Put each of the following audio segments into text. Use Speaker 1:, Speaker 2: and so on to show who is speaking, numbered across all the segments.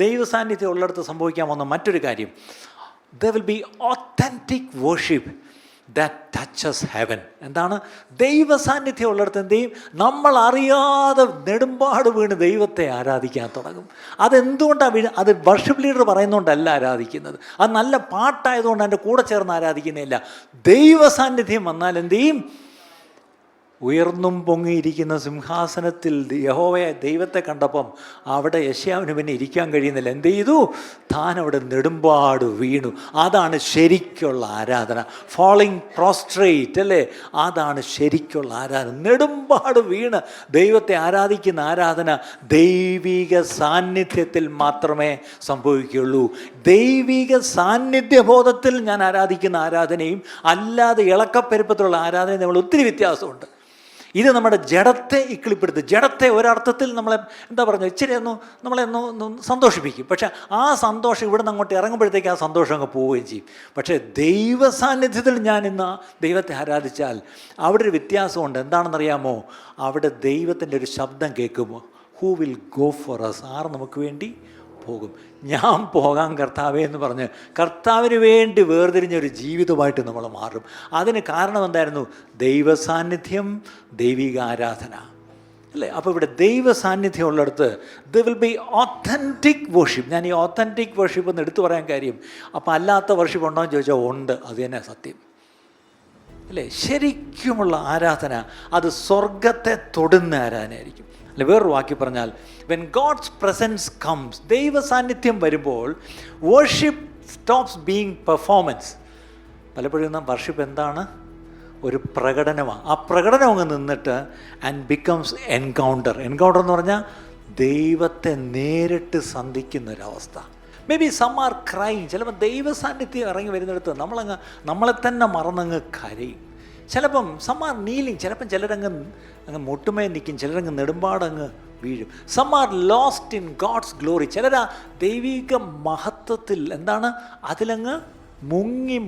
Speaker 1: ദൈവസാന്നിധ്യം ഉള്ളിടത്ത് സംഭവിക്കാൻ പോകുന്ന മറ്റൊരു കാര്യം, there will be authentic worship that touches heaven. എന്താണ്? ദൈവസാന്നിധ്യം ഉള്ളിടത്ത് എന്ത് ചെയ്യും? നമ്മൾ അറിയാതെ നെടുമ്പാട് വീണ് ദൈവത്തെ ആരാധിക്കാൻ തുടങ്ങും. അതെന്തുകൊണ്ടാണ് അത് വർഷിപ്പ് ലീഡർ പറയുന്നതുകൊണ്ടല്ല ആരാധിക്കുന്നത്, അത് നല്ല പാട്ടായതുകൊണ്ട് എൻ്റെ കൂടെ ചേർന്ന് ആരാധിക്കുന്നില്ല. ദൈവസാന്നിധ്യം വന്നാൽ എന്ത് ചെയ്യും? ഉയർന്നും പൊങ്ങിയിരിക്കുന്ന സിംഹാസനത്തിൽ യഹോവയെ ദൈവത്തെ കണ്ടപ്പം അവിടെ യെശയ്യാവിന് പിന്നെ ഇരിക്കാൻ കഴിയുന്നില്ല. എന്ത് ചെയ്തു? താൻ അവിടെ നെടുമ്പാട് വീണു. അതാണ് ശരിക്കുള്ള ആരാധന. ഫോളിങ് പ്രോസ്ട്രേറ്റ് അല്ലേ, അതാണ് ശരിക്കുള്ള ആരാധന. നെടുമ്പാട് വീണ് ദൈവത്തെ ആരാധിക്കുന്ന ആരാധന ദൈവിക സാന്നിധ്യത്തിൽ മാത്രമേ സംഭവിക്കുകയുള്ളൂ. ദൈവിക സാന്നിധ്യബോധത്തിൽ ഞാൻ ആരാധിക്കുന്ന ആരാധനയും അല്ലാതെ ഇളക്കപ്പെരുപ്പത്തിലുള്ള ആരാധനയും നമ്മൾ ഒത്തിരി വ്യത്യാസമുണ്ട്. ഇത് നമ്മുടെ ജഡത്തെ ഇക്കിളിപ്പെടുത്തും. ജഡത്തെ ഒരർത്ഥത്തിൽ നമ്മളെ എന്താ പറയുക, ഇച്ചിരി നമ്മളെ ഒന്ന് സന്തോഷിപ്പിക്കും. പക്ഷേ ആ സന്തോഷം ഇവിടെ നിന്ന് അങ്ങോട്ട് ഇറങ്ങുമ്പോഴത്തേക്ക് ആ സന്തോഷം അങ്ങ് പോവുകയും ചെയ്യും. പക്ഷേ ദൈവ സാന്നിധ്യത്തിൽ ഞാൻ ഇന്ന് ദൈവത്തെ ആരാധിച്ചാൽ അവിടെ ഒരു വ്യത്യാസമുണ്ട്. എന്താണെന്നറിയാമോ? അവിടെ ദൈവത്തിൻ്റെ ഒരു ശബ്ദം കേൾക്കുമ്പോൾ, who will go for us? ആർ നമുക്ക് വേണ്ടി പോകും? ഞാൻ പോകാം കർത്താവേ എന്ന് പറഞ്ഞ് കർത്താവിന് വേണ്ടി വേർതിരിഞ്ഞൊരു ജീവിതമായിട്ട് നമ്മൾ മാറും. അതിന് കാരണം എന്തായിരുന്നു? ദൈവ സാന്നിധ്യം, ദൈവിക ആരാധന അല്ലേ? അപ്പോൾ ഇവിടെ ദൈവ സാന്നിധ്യം ഉള്ളിടത്ത് the will be authentic worship. ഞാൻ ഈ ഓത്തൻറ്റിക് വർഷിപ്പ് എന്ന് എടുത്തു പറയാൻ കാര്യം, അപ്പോൾ അല്ലാത്ത വർഷിപ്പ് ഉണ്ടോ എന്ന് ചോദിച്ചാൽ ഉണ്ട്. അത് തന്നെ സത്യം അല്ലേ? ശരിക്കുമുള്ള ആരാധന അത് സ്വർഗത്തെ തൊടുന്ന ആരാധനയായിരിക്കും. അല്ലെ, വേറൊരു വാക്കി പറഞ്ഞാൽ, വെൻ ഗോഡ്സ് പ്രസൻസ് കംസ്, ദൈവ സാന്നിധ്യം വരുമ്പോൾ വർഷിപ്പ് സ്റ്റോപ്സ് ബീയിങ് പെർഫോമൻസ്. പലപ്പോഴും വർഷിപ്പ് എന്താണ്? ഒരു പ്രകടനമാണ്. ആ പ്രകടനം അങ്ങ് നിന്നിട്ട് ആൻഡ് ബിക്കംസ് എൻകൗണ്ടർ. എൻകൗണ്ടർ എന്ന് പറഞ്ഞാൽ ദൈവത്തെ നേരിട്ട് സന്ധിക്കുന്നൊരവസ്ഥ. Maybe some are crime. ചിലപ്പോൾ ദൈവ സാന്നിധ്യം ഇറങ്ങി വരുന്നിടത്ത് നമ്മളെ തന്നെ മറന്നങ്ങ് കരയും. ചിലപ്പം സം ആർ നീലിങ്. ചിലപ്പം ചിലരങ്ങ് മുട്ടുമേ നിൽക്കും, ചിലരങ്ങ് നെടുമ്പാടങ്ങ് വീഴും. Some are lost in God's glory. ചിലരാ ദൈവിക മഹത്വത്തിൽ എന്താണ് അതിലങ്ങ്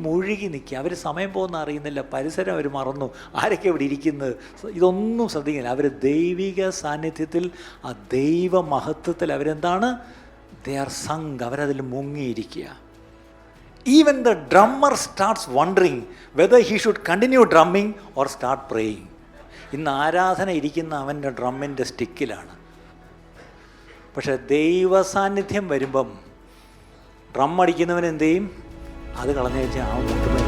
Speaker 1: മുഴുകി നിൽക്കുക. അവർ സമയം പോകുന്ന അറിയുന്നില്ല, പരിസരം അവർ മറന്നു, ആരൊക്കെ ഇവിടെ ഇരിക്കുന്നത് ഇതൊന്നും ശ്രദ്ധിക്കുന്നില്ല. അവർ ദൈവിക സാന്നിധ്യത്തിൽ, ആ ദൈവ മഹത്വത്തിൽ അവരെന്താണ്? They are sunk. അവരതിൽ മുങ്ങിയിരിക്കുക. Even the drummer starts wondering whether he should continue drumming or start praying. ഇന്ന് ആരാധന ഇരിക്കുന്ന അവൻ്റെ ഡ്രമ്മിൻ്റെ സ്റ്റിക്കിലാണ്. പക്ഷേ ദൈവ സാന്നിധ്യം വരുമ്പം ഡ്രം അടിക്കുന്നവൻ എന്ത് ചെയ്യും? അത് കളഞ്ഞു വെച്ചാൽ ആ മുട്ടും